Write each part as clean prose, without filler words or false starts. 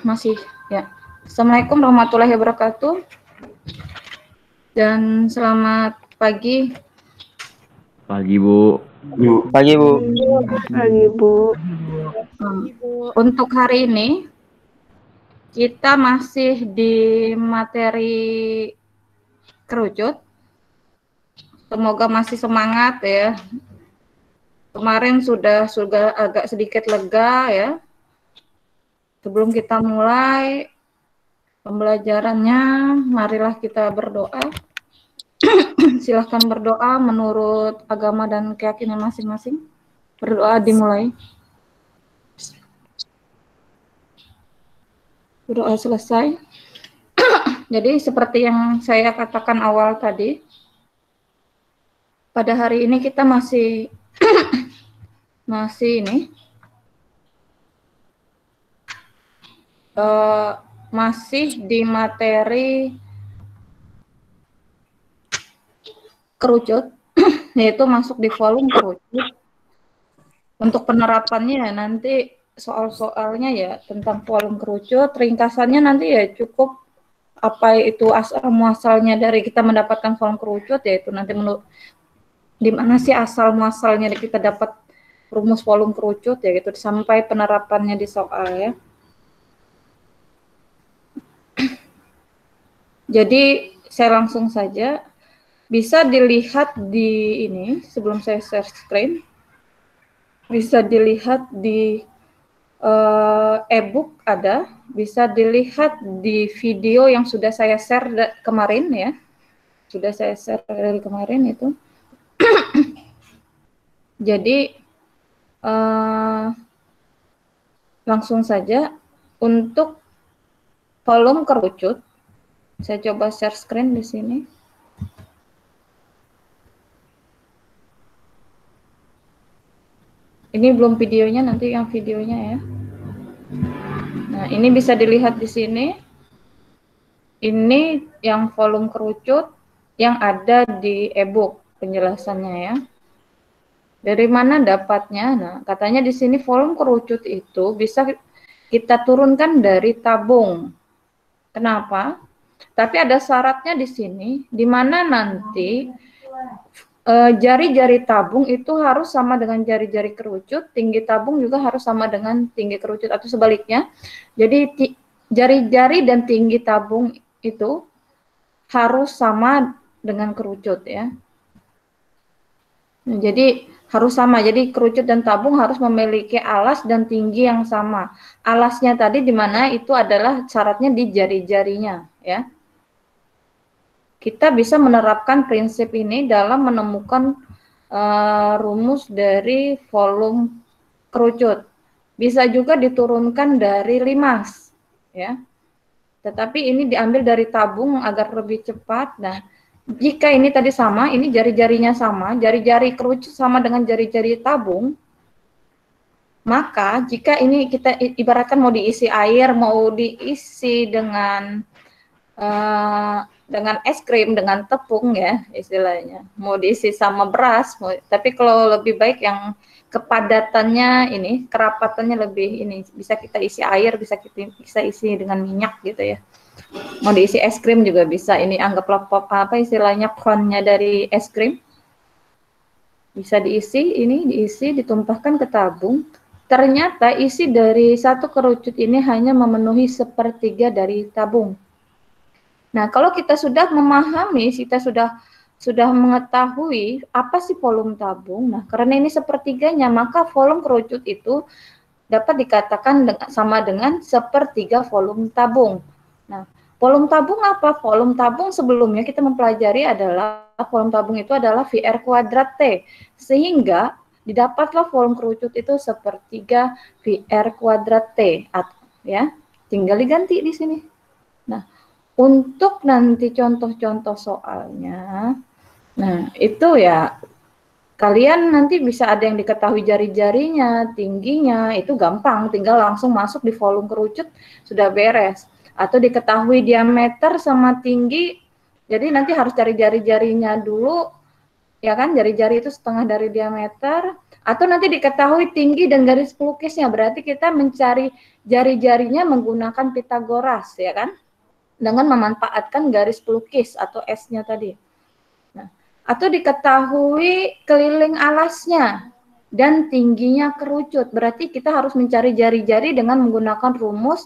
Masih ya. Assalamualaikum warahmatullahi wabarakatuh. Dan selamat pagi. Pagi, Bu. Pagi, Bu. Pagi, Bu. Untuk hari ini kita masih di materi kerucut. Semoga masih semangat ya. Kemarin sudah agak sedikit lega ya. Sebelum kita mulai pembelajarannya, marilah kita berdoa. Silahkan berdoa menurut agama dan keyakinan masing-masing. Berdoa dimulai. Berdoa selesai. Jadi seperti yang saya katakan awal tadi, pada hari ini kita masih masih di materi kerucut, yaitu masuk di volume kerucut. Untuk penerapannya nanti soal-soalnya ya tentang volume kerucut, ringkasannya nanti ya cukup apa itu asal muasalnya dari kita mendapatkan volume kerucut, yaitu nanti menurut di mana sih asal muasalnya kita dapat rumus volume kerucut ya gitu sampai penerapannya di soal ya. Jadi saya langsung saja, bisa dilihat di ini sebelum saya share screen, bisa dilihat di e-book ada, bisa dilihat di video yang sudah saya share kemarin ya, sudah saya share dari kemarin itu. Jadi langsung saja untuk volume kerucut, saya coba share screen di sini. Ini belum videonya, nanti yang videonya ya. Nah, ini bisa dilihat di sini. Ini yang volume kerucut yang ada di e-book penjelasannya ya. Dari mana dapatnya? Nah, katanya di sini volume kerucut itu bisa kita turunkan dari tabung. Kenapa? Tapi ada syaratnya di sini, di mana nanti jari-jari tabung itu harus sama dengan jari-jari kerucut, tinggi tabung juga harus sama dengan tinggi kerucut atau sebaliknya. Jadi jari-jari dan tinggi tabung itu harus sama dengan kerucut ya. Nah, jadi harus sama. Jadi kerucut dan tabung harus memiliki alas dan tinggi yang sama. Alasnya tadi di mana itu adalah syaratnya di jari-jarinya ya. Kita bisa menerapkan prinsip ini dalam menemukan rumus dari volume kerucut. Bisa juga diturunkan dari limas ya. Tetapi ini diambil dari tabung agar lebih cepat. Nah, jika ini tadi sama, ini jari-jarinya sama, jari-jari kerucut sama dengan jari-jari tabung, maka jika ini kita ibaratkan mau diisi air, mau diisi dengan es krim, dengan tepung ya istilahnya, mau diisi sama beras, tapi kalau lebih baik yang kepadatannya ini, kerapatannya lebih ini, bisa kita isi air, bisa isi dengan minyak gitu ya. Mau diisi es krim juga bisa, ini anggaplah apa istilahnya konnya dari es krim. Bisa diisi, ini diisi, ditumpahkan ke tabung. Ternyata isi dari satu kerucut ini hanya memenuhi 1/3 dari tabung. Nah, kalau kita sudah memahami, kita sudah mengetahui apa sih volume tabung. Nah, karena ini 1/3-nya, maka volume kerucut itu dapat dikatakan sama dengan 1/3 volume tabung. Nah, volume tabung apa? Volume tabung sebelumnya kita mempelajari adalah volume tabung itu adalah VR kuadrat T. Sehingga didapatlah volume kerucut itu 1/3 VR kuadrat T. Ya, tinggal diganti di sini. Nah, untuk nanti contoh-contoh soalnya, nah itu ya kalian nanti bisa ada yang diketahui jari-jarinya, tingginya, itu gampang, tinggal langsung masuk di volume kerucut, sudah beres. Atau diketahui diameter sama tinggi, jadi nanti harus cari jari-jarinya dulu, ya kan, jari-jari itu setengah dari diameter, atau nanti diketahui tinggi dan garis pelukisnya, berarti kita mencari jari-jarinya menggunakan Pitagoras, ya kan, dengan memanfaatkan garis pelukis atau S-nya tadi. Nah, atau diketahui keliling alasnya dan tingginya kerucut, berarti kita harus mencari jari-jari dengan menggunakan rumus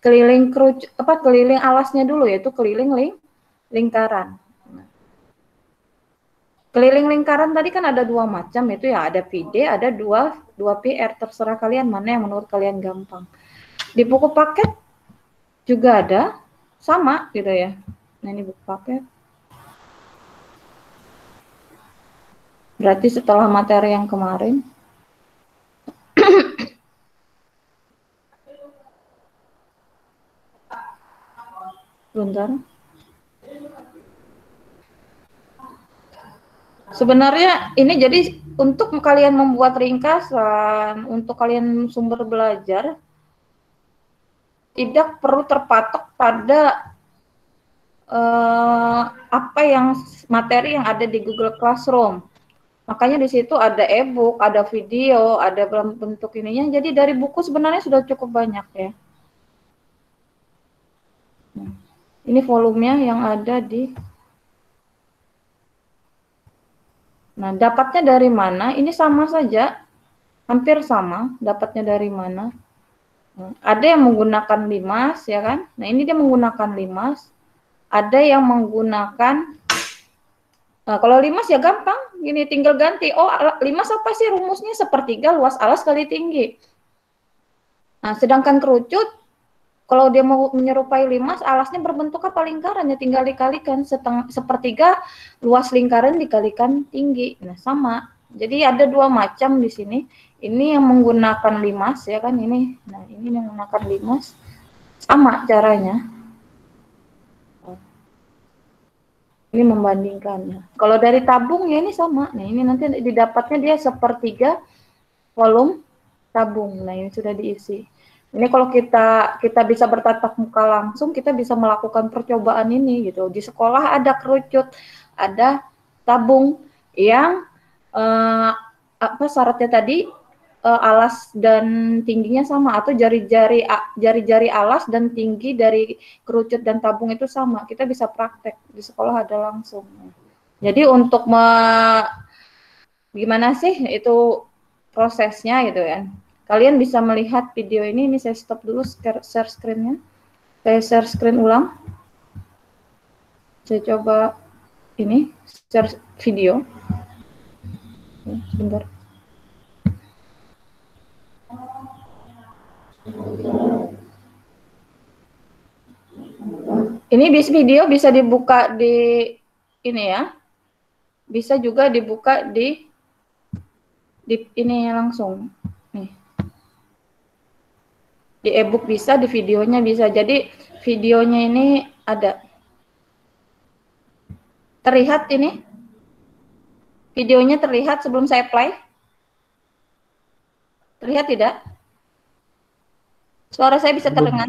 keliling kerucut, keliling alasnya dulu, yaitu keliling lingkaran. Keliling lingkaran tadi kan ada dua macam, itu ya, ada PD, ada dua PR, terserah kalian mana yang menurut kalian gampang. Di buku paket juga ada, sama gitu ya. Nah ini buku paket. Berarti setelah materi yang kemarin. Bentar. Sebenarnya ini jadi untuk kalian membuat ringkasan, untuk kalian sumber belajar, tidak perlu terpatok pada apa yang materi yang ada di Google Classroom. Makanya di situ ada e-book, ada video, ada dalam bentuk ininya. Jadi dari buku sebenarnya sudah cukup banyak ya. Ini volumenya yang ada di. Nah, dapatnya dari mana? Ini sama saja, hampir sama. Dapatnya dari mana? Ada yang menggunakan limas, ya kan? Nah, ini dia menggunakan limas. Ada yang menggunakan, nah, kalau limas ya gampang, gini tinggal ganti. Oh, limas apa sih rumusnya? Sepertiga luas alas kali tinggi. Nah, sedangkan kerucut, kalau dia mau menyerupai limas, alasnya berbentuk apa lingkaran, ya tinggal dikalikan sepertiga luas lingkaran dikalikan tinggi. Nah, sama. Jadi ada dua macam di sini. Ini yang menggunakan limas, ya kan, ini. Nah, ini yang menggunakan limas. Sama caranya. Ini membandingkannya. Kalau dari tabung ya ini sama. Nah, ini nanti didapatnya dia sepertiga volume tabung. Nah, ini sudah diisi. Ini kalau kita bisa bertatap muka langsung, kita bisa melakukan percobaan ini gitu. Di sekolah ada kerucut, ada tabung yang syaratnya tadi alas dan tingginya sama, atau jari-jari alas dan tinggi dari kerucut dan tabung itu sama. Kita bisa praktek di sekolah, ada langsung. Jadi untuk gimana sih itu prosesnya gitu ya. Kalian bisa melihat video ini saya stop dulu share screen-nya. Saya share screen ulang. Saya coba ini share video. Sebentar. Ini video bisa dibuka di ini ya. Bisa juga dibuka di ini langsung. Nih. Di e-book bisa, di videonya bisa. Jadi videonya ini ada. Terlihat ini? Videonya terlihat sebelum saya play? Terlihat tidak? Suara saya bisa terdengar?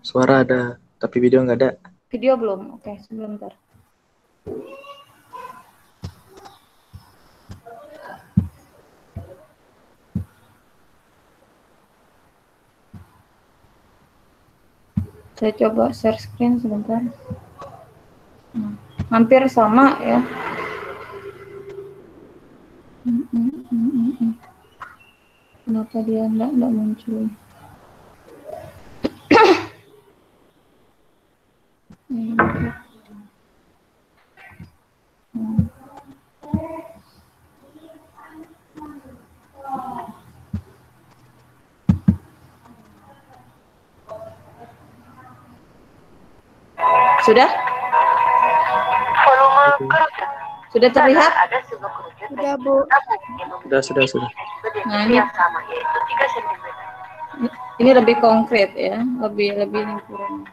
Suara ada, tapi video nggak ada. Video belum? Oke, sebentar. Saya coba share screen sebentar. Hampir sama ya. Kenapa dia enggak muncul? Sudah? Volume kerucut. Sudah terlihat? Ada sebuah kerucut. Sudah, Bu. Sudah. Nah, ini yang sama, yaitu 3 cm. Ini lebih konkret ya, lebih lingkuran.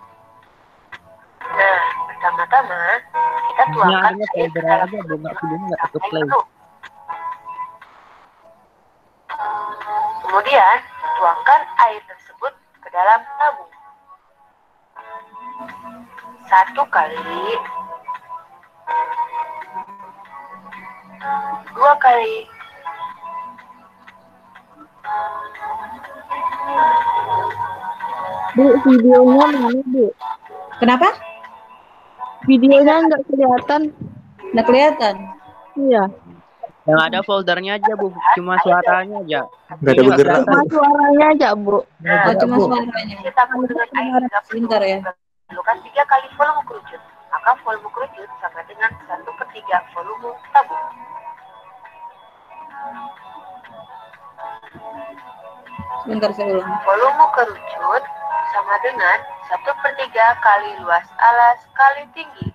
Nah, pertama-tama kita tuangkan air ke dalam kerucut. Kemudian tuangkan air tersebut ke dalam tabung. 1 kali 2 kali. Bu, videonya mana, Bu? Kenapa? Videonya nggak kelihatan. Nggak kelihatan. Iya. Yang ada foldernya aja, Bu. Cuma suaranya aja. Nggak ada Ini bergerak, kelihatan. Cuma suaranya aja, Bu. Oh, cuma suaranya. Isi tabung dengan air hingga penuh. Sebentar ya. Lakukan 3 kali volume kerucut. Maka volume kerucut sama dengan 1/3 volume tabung. Sebentar saya ulang. Volume kerucut sama dengan 1/3 kali luas alas kali tinggi.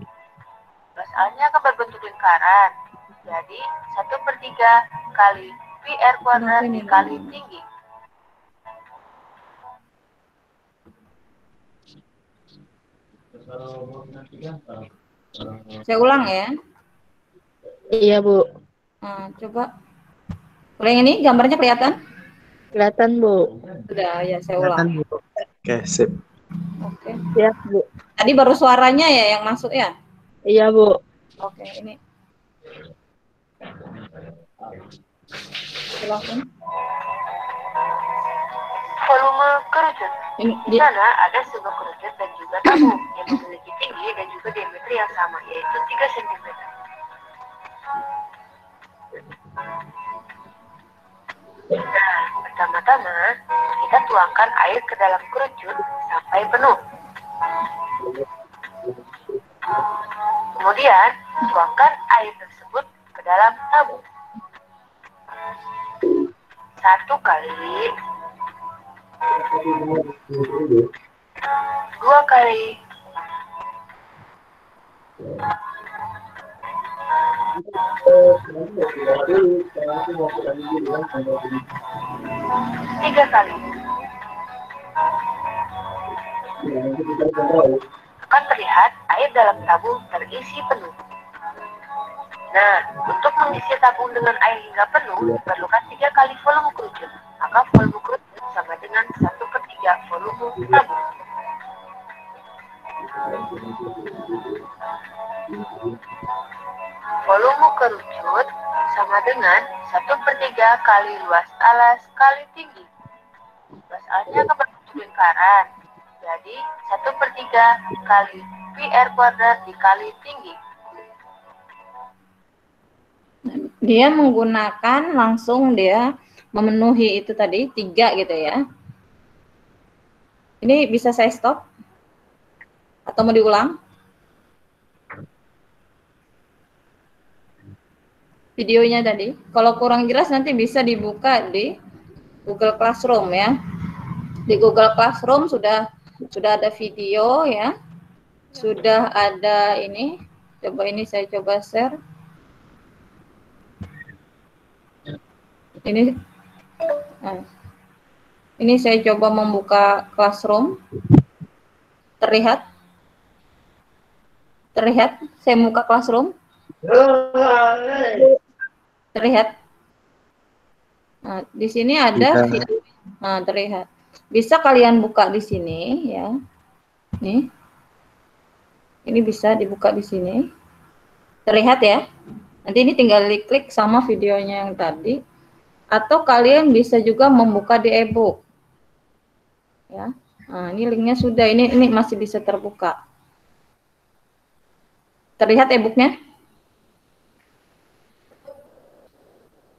Luas alasnya akan berbentuk lingkaran. Jadi 1/3 kali PR kuadrat dikali tinggi. Saya ulang ya. Iya, Bu. Nah, coba. Kalau yang ini gambarnya kelihatan? Kelihatan, Bu. Sudah, ya saya ulang. Oke, sip. Oke. Siap, Bu. Tadi baru suaranya ya yang masuk ya? Iya, Bu. Oke, ini. Silakan. Volume kerucut. Ini Di dia. sana ada sebuah kerucut dan juga tabung yang memiliki tinggi dan juga diameter yang sama, yaitu 3 cm. Nah, pertama-tama kita tuangkan air ke dalam kerucut sampai penuh. Kemudian, tuangkan air tersebut ke dalam tabung. 1 kali, 2 kali, 3 kali. Akan terlihat air dalam tabung terisi penuh. Nah, untuk mengisi tabung dengan air hingga penuh, diperlukan 3 kali volume kerucut. Maka volume kerucut sama dengan 1/3 volume tabung. Volume kerucut sama dengan 1/3 kali luas alas kali tinggi. Luas alasnya akan berbentuk lingkaran. Jadi 1/3 kali PR kuadrat dikali tinggi. Dia menggunakan langsung dia memenuhi itu tadi 3 gitu ya. Ini bisa saya stop? Atau mau diulang? Videonya tadi. Kalau kurang jelas nanti bisa dibuka di Google Classroom ya. Di Google Classroom sudah ada video ya. Sudah ada ini. Coba ini saya coba share. Ini ini saya coba membuka Classroom. Terlihat? Terlihat? Saya buka Classroom. Terlihat? Nah, di sini ada video. Nah, terlihat. Bisa kalian buka di sini ya. Nih. Ini bisa dibuka di sini. Terlihat ya? Nanti ini tinggal diklik sama videonya yang tadi. Atau kalian bisa juga membuka di e-book. Ya. Nah, ini linknya sudah. Ini masih bisa terbuka. Terlihat e-booknya?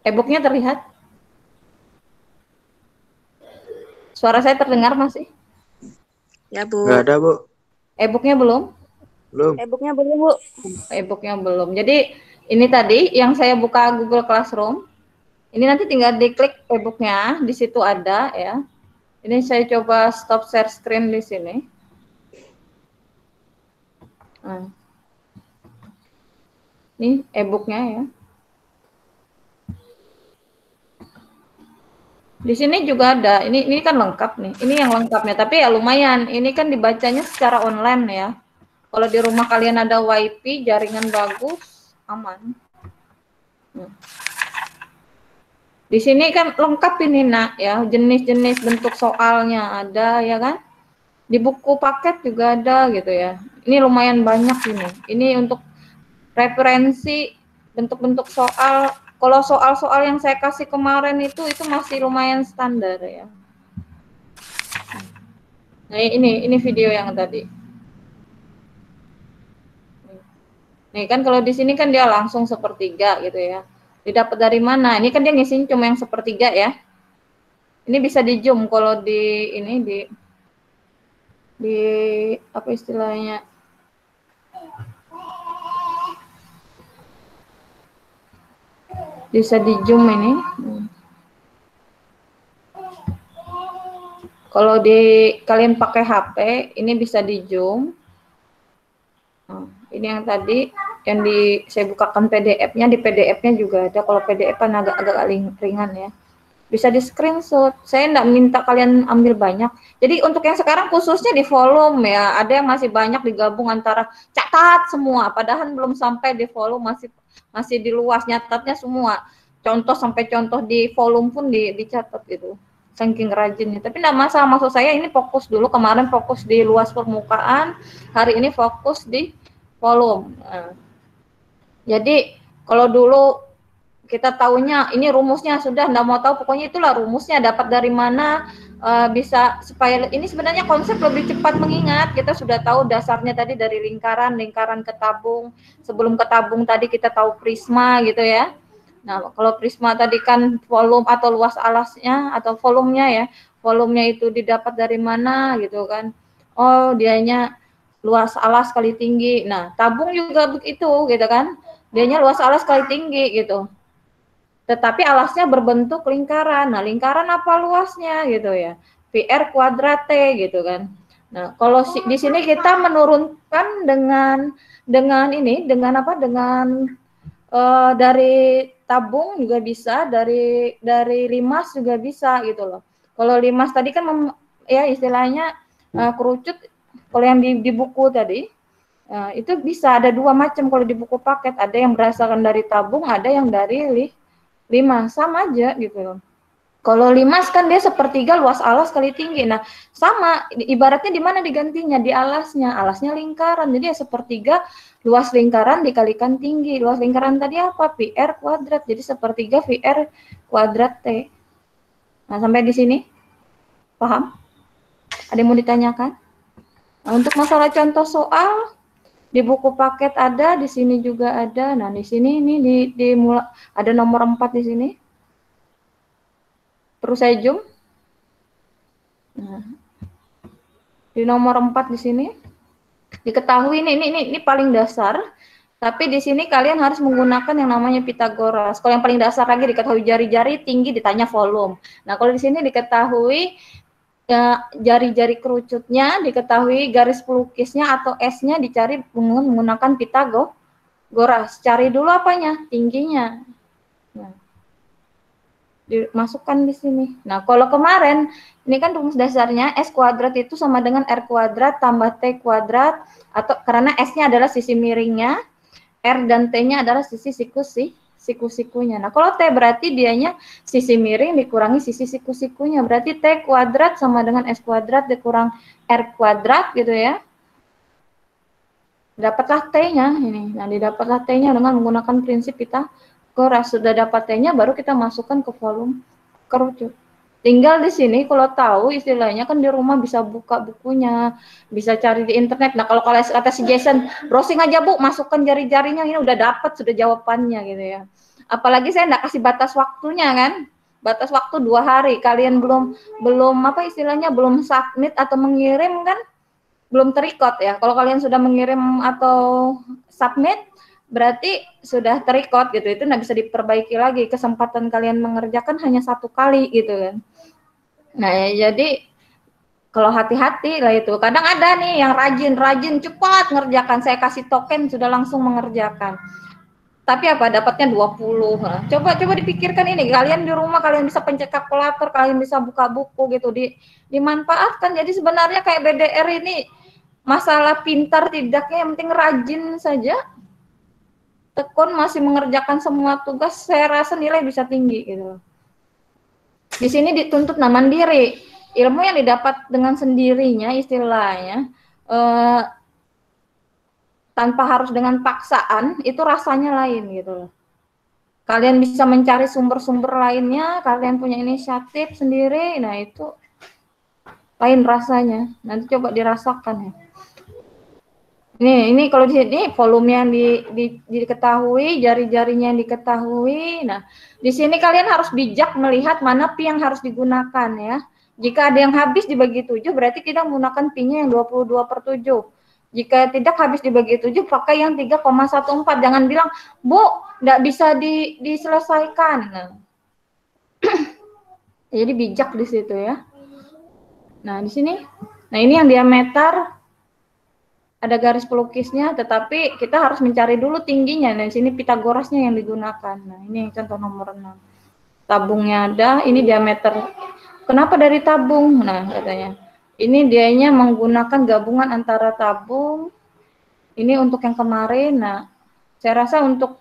E-booknya terlihat? Suara saya terdengar masih? Ya, Bu. Nggak ada, Bu. E-booknya belum? Belum. E-booknya belum, Bu. E-booknya belum. Jadi ini tadi yang saya buka Google Classroom. Ini nanti tinggal diklik e-booknya, di situ ada ya. Ini saya coba stop share screen di sini. Nah. Ini e-booknya ya. Di sini juga ada. Ini kan lengkap nih. Ini yang lengkapnya. Tapi ya lumayan. Ini kan dibacanya secara online ya. Kalau di rumah kalian ada WiFi, jaringan bagus, aman. Di sini kan lengkap ini nak ya, jenis-jenis bentuk soalnya ada ya kan. Di buku paket juga ada gitu ya. Ini lumayan banyak ini. Ini untuk referensi bentuk-bentuk soal. Kalau soal-soal yang saya kasih kemarin itu masih lumayan standar ya. Nah, ini video yang tadi. Nih kan kalau di sini kan dia langsung sepertiga gitu ya. Didapat dari mana? Ini kan dia ngisiin cuma yang sepertiga ya. Ini bisa di zoom kalau di ini di apa istilahnya? Bisa di zoom ini. Kalau kalian pakai HP, ini bisa di zoom. Ini yang tadi yang saya bukakan PDF-nya, di PDF-nya juga ada. Kalau PDF kan agak ringan ya. Bisa di screenshot. Saya enggak minta kalian ambil banyak. Jadi untuk yang sekarang khususnya di volume ya. Ada yang masih banyak digabung antara catat semua. Padahal belum sampai di volume, masih di luas, nyatatnya semua. Contoh sampai contoh di volume pun dicatat gitu. Saking rajinnya. Tapi enggak masalah, maksud saya ini fokus dulu. Kemarin fokus di luas permukaan, hari ini fokus di volume. Nah, jadi kalau dulu kita tahunya ini rumusnya, sudah enggak mau tahu, pokoknya itulah rumusnya, dapat dari mana, bisa supaya ini sebenarnya konsep lebih cepat mengingat. Kita sudah tahu dasarnya tadi dari lingkaran ke tabung. Sebelum ke tabung tadi kita tahu prisma gitu ya. Nah, kalau prisma tadi kan volume atau luas alasnya atau volumenya ya. Volumenya itu didapat dari mana gitu kan. Oh, dianya luas alas kali tinggi. Nah, tabung juga begitu gitu kan. Dianya luas alas kali tinggi gitu. Tetapi alasnya berbentuk lingkaran. Nah, lingkaran apa luasnya gitu ya? VR kuadrat T gitu kan. Nah, kalau di sini kita menurunkan dengan apa? Dengan dari tabung juga bisa, dari limas juga bisa gitu loh. Kalau limas tadi kan ya istilahnya kerucut. Kalau yang di buku tadi itu bisa ada dua macam. Kalau di buku paket ada yang berdasarkan dari tabung, ada yang dari limas, sama aja gitu loh. Kalau limas kan dia sepertiga luas alas kali tinggi. Nah, sama ibaratnya di mana digantinya? Di alasnya. Alasnya lingkaran. Jadi ya sepertiga luas lingkaran dikalikan tinggi. Luas lingkaran tadi apa? VR kuadrat. Jadi sepertiga VR kuadrat T. Nah, sampai di sini paham? Ada yang mau ditanyakan? Nah, untuk masalah contoh soal di buku paket ada, di sini juga ada. Nah, di sini ini ada nomor 4 di sini. Terus saya zoom. Nah, di nomor 4 di sini diketahui ini paling dasar, tapi di sini kalian harus menggunakan yang namanya Pitagoras. Kalau yang paling dasar lagi diketahui jari-jari tinggi, ditanya volume. Nah, kalau di sini diketahui jari-jari kerucutnya, diketahui garis pelukisnya atau S-nya dicari menggunakan Pitagoras. Cari dulu apanya? Tingginya. Nah, dimasukkan di sini. Nah, kalau kemarin ini kan rumus dasarnya S kuadrat itu sama dengan R kuadrat tambah T kuadrat, atau karena S-nya adalah sisi miringnya, R dan T-nya adalah sisi siku-sikunya. Nah, kalau T berarti dianya sisi miring dikurangi sisi siku-sikunya. Berarti T kuadrat sama dengan S kuadrat dikurang R kuadrat gitu ya. Dapatlah T-nya ini. Nah, didapatlah T-nya dengan menggunakan prinsip Pitagoras. Sudah dapat T-nya baru kita masukkan ke volume kerucut. Tinggal di sini kalau tahu istilahnya kan di rumah bisa buka bukunya, bisa cari di internet. Nah, kalau kata si Jason, browsing aja Bu, masukkan jari-jarinya, ini udah dapat sudah jawabannya gitu ya. Apalagi saya enggak kasih batas waktunya kan. Batas waktu 2 hari. Kalian belum apa istilahnya belum submit atau mengirim kan belum terikot ya. Kalau kalian sudah mengirim atau submit berarti sudah terikot gitu. Itu nggak bisa diperbaiki lagi. Kesempatan kalian mengerjakan hanya 1 kali gitu kan. Nah, ya, jadi kalau hati-hati lah itu. Kadang ada nih yang rajin cepat ngerjakan. Saya kasih token sudah langsung mengerjakan. Tapi apa dapatnya 20. Nah, coba dipikirkan ini. Kalian di rumah kalian bisa pencet kalkulator, kalian bisa buka buku gitu dimanfaatkan. Jadi sebenarnya kayak BDR ini masalah pintar tidaknya yang penting rajin saja. Tekun masih mengerjakan semua tugas, saya rasa nilai bisa tinggi gitu. Di sini dituntut mandiri. Ilmu yang didapat dengan sendirinya istilahnya tanpa harus dengan paksaan itu rasanya lain gitu loh. kalian bisa mencari sumber-sumber lainnya, kalian punya inisiatif sendiri, nah itu lain rasanya. Nanti coba dirasakan ya. Ini kalau di sini volume yang diketahui, jari-jarinya yang diketahui. Nah, di sini kalian harus bijak melihat mana pi yang harus digunakan ya. Jika ada yang habis dibagi 7, berarti kita menggunakan pi-nya yang 22/7. Jika tidak habis dibagi 7, pakai yang 3,14. Jangan bilang, Bu, nggak bisa diselesaikan. Nah. Jadi bijak di situ ya. Nah, di sini. Nah, ini yang diameter. Ada garis pelukisnya, tetapi kita harus mencari dulu tingginya. Nah, di sini Pitagorasnya yang digunakan. Nah, ini yang contoh nomor 6. Tabungnya ada, ini diameter. Kenapa dari tabung? Nah, katanya. Ini dianya menggunakan gabungan antara tabung. Ini untuk yang kemarin. Nah, saya rasa untuk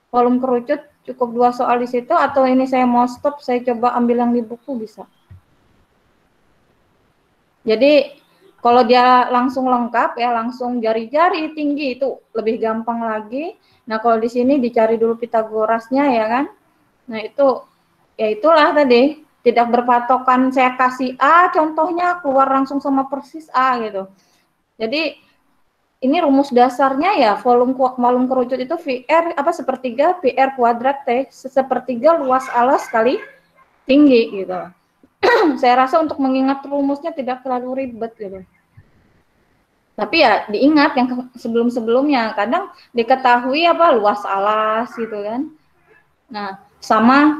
volume kerucut cukup 2 soal di situ, atau ini saya mau stop, saya coba ambil yang di buku bisa. Jadi kalau dia langsung lengkap ya, langsung jari-jari tinggi itu lebih gampang lagi. Nah, kalau di sini dicari dulu Pitagorasnya ya kan. Nah, itu ya itulah tadi, tidak berpatokan saya kasih A contohnya keluar langsung sama persis A gitu. Jadi ini rumus dasarnya ya, volume kerucut itu VR sepertiga PR kuadrat T, sepertiga luas alas kali tinggi gitu. Saya rasa untuk mengingat rumusnya tidak terlalu ribet gitu. Tapi ya diingat yang sebelum-sebelumnya, kadang diketahui luas alas gitu kan. Nah, sama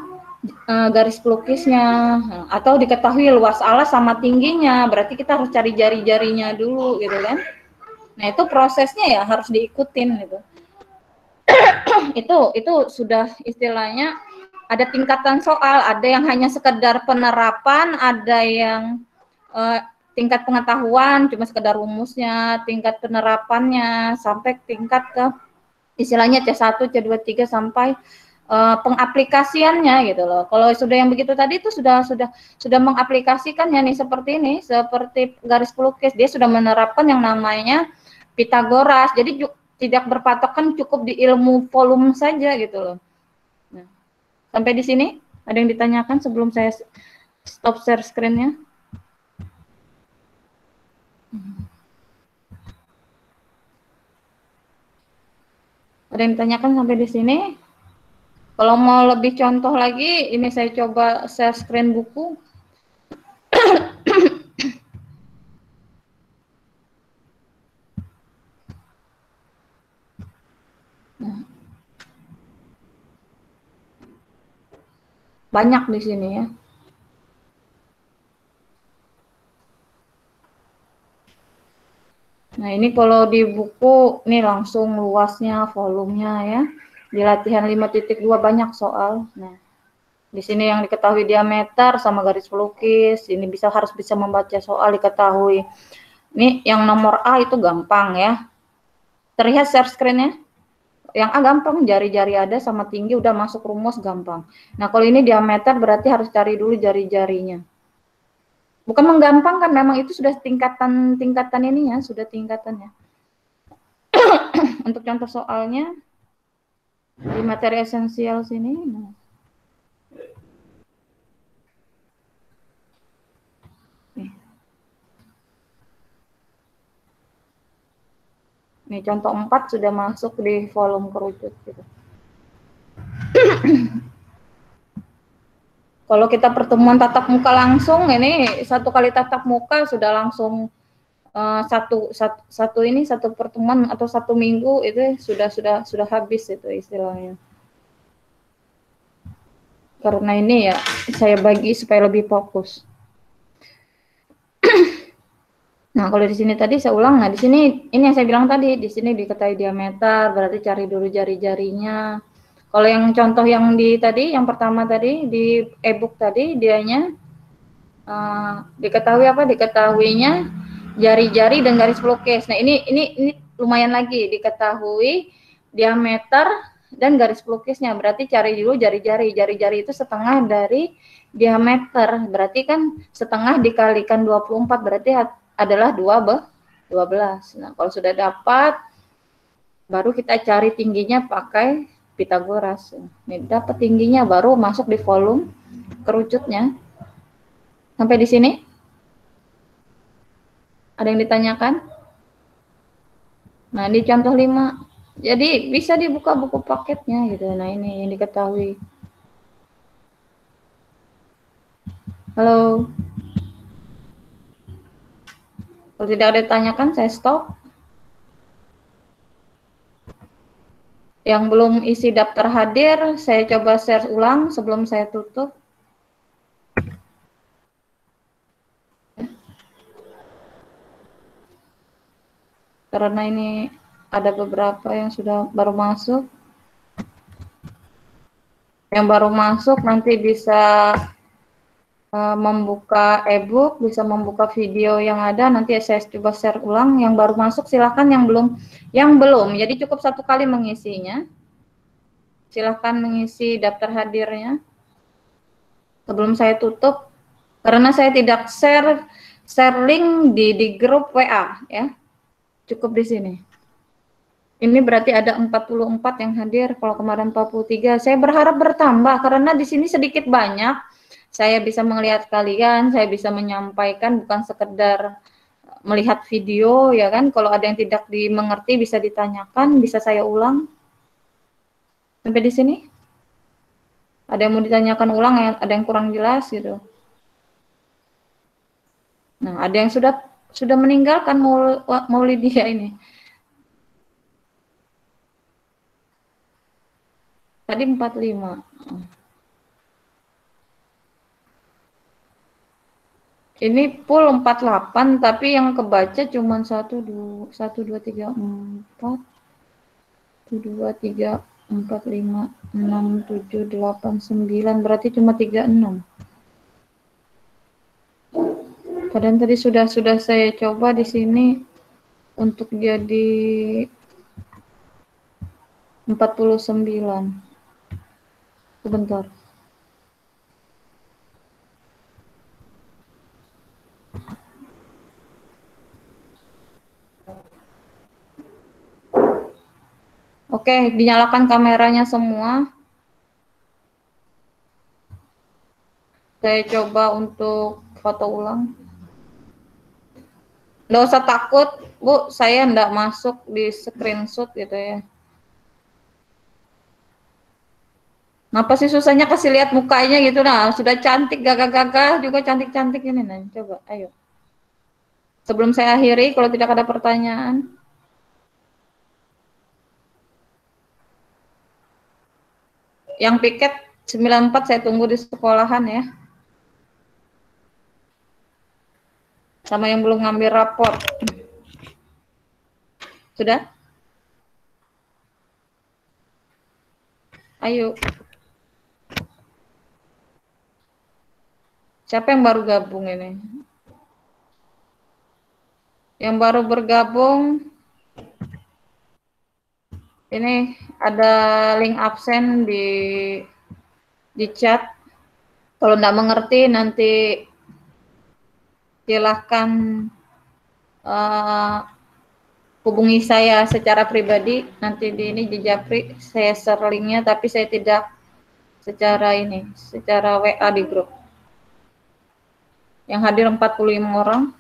garis pelukisnya, atau diketahui luas alas sama tingginya, berarti kita harus cari jari-jarinya dulu gitu kan. Nah, itu prosesnya ya harus diikutin gitu. itu sudah istilahnya ada tingkatan soal, ada yang hanya sekedar penerapan, ada yang tingkat pengetahuan cuma sekedar rumusnya, tingkat penerapannya sampai tingkat ke istilahnya C1, C2, C3 sampai pengaplikasiannya gitu loh. Kalau sudah yang begitu tadi itu sudah mengaplikasikannya nih seperti ini, seperti garis pelukis, dia sudah menerapkan yang namanya Pitagoras. Jadi tidak berpatokan cukup di ilmu volume saja gitu loh. Nah, sampai di sini ada yang ditanyakan sebelum saya stop share screen-nya? Ada yang ditanyakan sampai di sini? Kalau mau lebih contoh lagi, ini saya coba share screen buku. Nah. Banyak di sini ya. Nah, ini kalau di buku, ini langsung luasnya, volumenya ya. Di latihan 5.2 banyak soal. Nah, di sini yang diketahui diameter sama garis pelukis, ini harus bisa membaca soal diketahui. Ini yang nomor A itu gampang ya. Terlihat share screen-nya? Yang A gampang, jari-jari ada sama tinggi udah masuk rumus gampang. Nah, kalau ini diameter berarti harus cari dulu jari-jarinya. Bukan menggampangkan, memang itu sudah tingkatan ininya, sudah tingkatannya. Untuk contoh soalnya di materi esensial sini. Nah. Ini contoh 4 sudah masuk di volume kerucut gitu. Kalau kita pertemuan tatap muka langsung, ini 1 kali tatap muka sudah langsung satu pertemuan atau 1 minggu itu sudah habis itu istilahnya. Karena ini ya saya bagi supaya lebih fokus. Nah, kalau di sini tadi saya ulang, nah di sini ini yang saya bilang tadi, di sini diketahui diameter, berarti cari dulu jari-jarinya. Kalau yang contoh yang yang pertama tadi di e-book tadi dianya diketahuinya jari-jari dan garis pelukis. Nah, ini lumayan lagi diketahui diameter dan garis pelukisnya. Berarti cari dulu jari-jari. Jari-jari itu setengah dari diameter. Berarti kan setengah dikalikan 24 berarti adalah 12. Nah, kalau sudah dapat baru kita cari tingginya pakai Pitagoras. Ini dapat tingginya, baru masuk di volume kerucutnya. Sampai di sini? Ada yang ditanyakan? Nah, di contoh 5. Jadi bisa dibuka buku paketnya gitu. Nah, ini yang diketahui. Halo. Kalau tidak ada ditanyakan, saya stop. Yang belum isi daftar hadir, saya coba share ulang sebelum saya tutup. Karena ini ada beberapa yang sudah baru masuk. Yang baru masuk nanti bisa membuka e-book, bisa membuka video yang ada, nanti saya coba share ulang. Yang baru masuk silahkan, yang belum, jadi cukup 1 kali mengisinya. Silahkan mengisi daftar hadirnya sebelum saya tutup, karena saya tidak share link di grup WA ya. Cukup di sini. Ini berarti ada 44 yang hadir, kalau kemarin 43. Saya berharap bertambah karena di sini sedikit banyak saya bisa melihat kalian, saya bisa menyampaikan, bukan sekedar melihat video ya kan. Kalau ada yang tidak dimengerti bisa ditanyakan, bisa saya ulang. Sampai di sini? Ada yang mau ditanyakan ulang, ada yang kurang jelas gitu. Nah, ada yang sudah meninggalkan Maulidia ini. Tadi 45. Ini full 48, tapi yang kebaca cuma 1, 2, 3, 4, 2, 3, 4, 5, 6, 7, 8, 9, berarti cuma 36. Padahal tadi sudah saya coba di sini untuk jadi 49. Sebentar. Oke, dinyalakan kameranya semua. Saya coba untuk foto ulang. Nggak usah takut, Bu, saya nggak masuk di screenshot gitu ya. Kenapa sih susahnya kasih lihat mukanya gitu? Nah, sudah cantik, gagah-gagah juga cantik-cantik ini. Nah, coba, ayo. Sebelum saya akhiri, kalau tidak ada pertanyaan. Yang piket 94 saya tunggu di sekolahan ya. Sama yang belum ngambil raport. Sudah? Ayo. Siapa yang baru gabung ini? Yang baru bergabung, ini ada link absen di chat. Kalau tidak mengerti nanti silahkan hubungi saya secara pribadi. Nanti di Japri saya share linknya, tapi saya tidak secara WA di grup. Yang hadir 45 orang.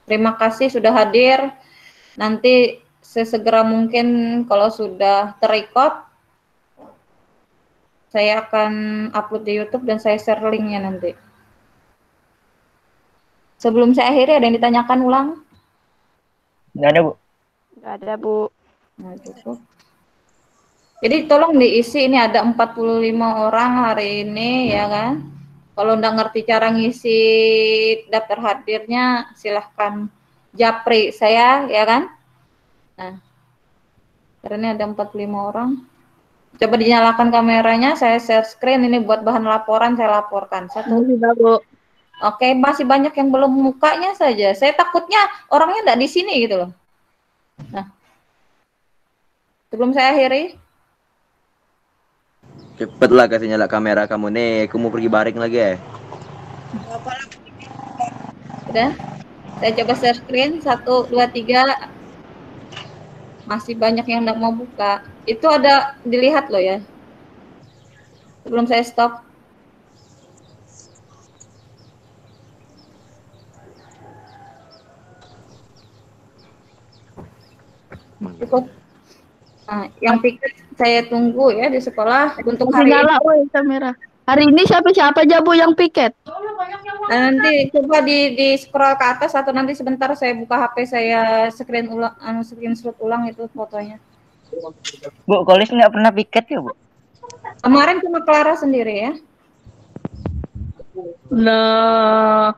Terima kasih sudah hadir. Nanti sesegera mungkin kalau sudah terrecord, saya akan upload di YouTube dan saya share linknya nanti. Sebelum saya akhiri, ada yang ditanyakan ulang? Nggak ada, Bu. Nggak ada, Bu. Nah, cukup. Jadi tolong diisi, ini ada 45 orang hari ini ya kan. Kalau nggak ngerti cara ngisi daftar hadirnya, silahkan japri saya ya kan. Nah, karena ada 45 orang. Coba dinyalakan kameranya, saya share screen ini buat bahan laporan, saya laporkan. Satu. Bu. Oke, masih banyak yang belum mukanya saja. Saya takutnya orangnya nggak di sini gitu loh. Nah, sebelum saya akhiri. Cepetlah kasih nyala kamera kamu nih. Aku mau pergi baring lagi ya. Udah? Saya coba share screen. 1, 2, 3. Masih banyak yang nggak mau buka. Itu ada dilihat loh ya. sebelum saya stop. Cukup. Nah, yang piket saya tunggu ya di sekolah untuk Masih hari nyala woy kamera. Hari ini siapa-siapa aja Bu yang piket? Nah, nanti coba di scroll ke atas atau nanti sebentar saya buka HP saya screenshot ulang itu fotonya. Bu, Kolis nggak pernah piket ya, Bu? Kemarin cuma Clara sendiri ya. Nah,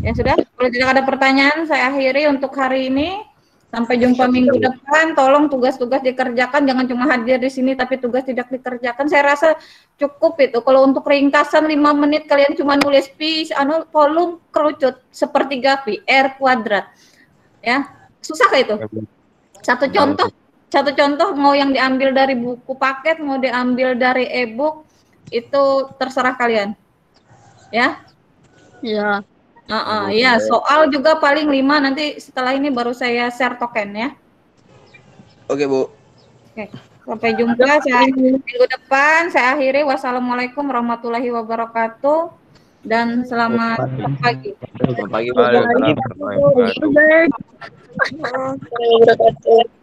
Ya sudah, kalau tidak ada pertanyaan saya akhiri untuk hari ini. Sampai jumpa minggu depan. Tolong tugas-tugas dikerjakan, jangan cuma hadir di sini tapi tugas tidak dikerjakan. Saya rasa cukup itu. Kalau untuk ringkasan 5 menit kalian cuma nulis volume kerucut sepertiga V R kuadrat. Ya, susah kayak itu. Satu contoh mau yang diambil dari buku paket, mau diambil dari e-book itu terserah kalian. Ya. ya. Ya, soal juga paling 5 nanti setelah ini baru saya share token ya. Oke, Bu. Oke, sampai jumpa minggu depan. Saya akhiri. Wassalamualaikum warahmatullahi wabarakatuh dan selamat pagi. Selamat pagi, Bu. Waalaikumsalam warahmatullahi wabarakatuh. Bye.